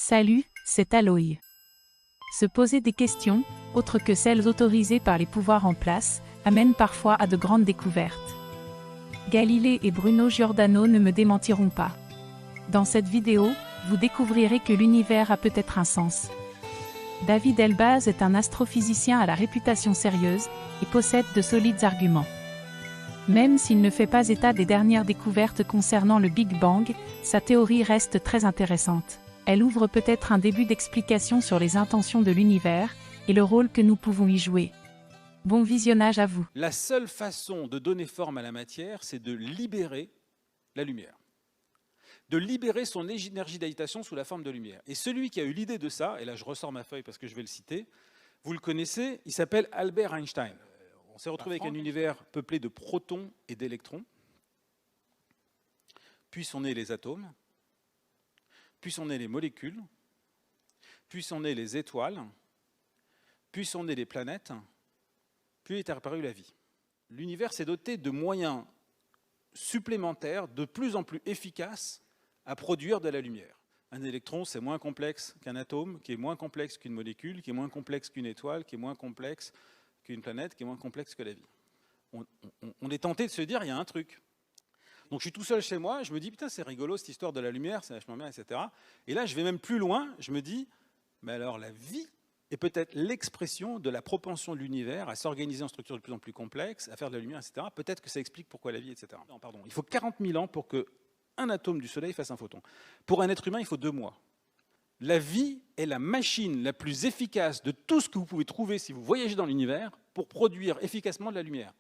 Salut, c'est Aloy. Se poser des questions, autres que celles autorisées par les pouvoirs en place, amène parfois à de grandes découvertes. Galilée et Bruno Giordano ne me démentiront pas. Dans cette vidéo, vous découvrirez que l'univers a peut-être un sens. David Elbaz est un astrophysicien à la réputation sérieuse et possède de solides arguments. Même s'il ne fait pas état des dernières découvertes concernant le Big Bang, sa théorie reste très intéressante. Elle ouvre peut-être un début d'explication sur les intentions de l'univers et le rôle que nous pouvons y jouer. Bon visionnage à vous. La seule façon de donner forme à la matière, c'est de libérer la lumière. De libérer son énergie d'agitation sous la forme de lumière. Et celui qui a eu l'idée de ça, et là je ressors ma feuille parce que je vais le citer, vous le connaissez, il s'appelle Albert Einstein. On s'est retrouvé avec un univers peuplé de protons et d'électrons, puis sont nés les atomes, puis sont nées les molécules, puis sont nées les étoiles, puis sont nées les planètes, puis est apparue la vie. L'univers s'est doté de moyens supplémentaires, de plus en plus efficaces à produire de la lumière. Un électron, c'est moins complexe qu'un atome, qui est moins complexe qu'une molécule, qui est moins complexe qu'une étoile, qui est moins complexe qu'une planète, qui est moins complexe que la vie. On est tenté de se dire, il y a un truc. Donc je suis tout seul chez moi, je me dis, putain, c'est rigolo cette histoire de la lumière, c'est vachement bien, etc. Et là, je vais même plus loin, je me dis, mais alors la vie est peut-être l'expression de la propension de l'univers à s'organiser en structures de plus en plus complexes, à faire de la lumière, etc. Peut-être que ça explique pourquoi la vie, etc. Non, pardon. Il faut 40 000 ans pour qu'un atome du Soleil fasse un photon. Pour un être humain, il faut 2 mois. La vie est la machine la plus efficace de tout ce que vous pouvez trouver si vous voyagez dans l'univers pour produire efficacement de la lumière.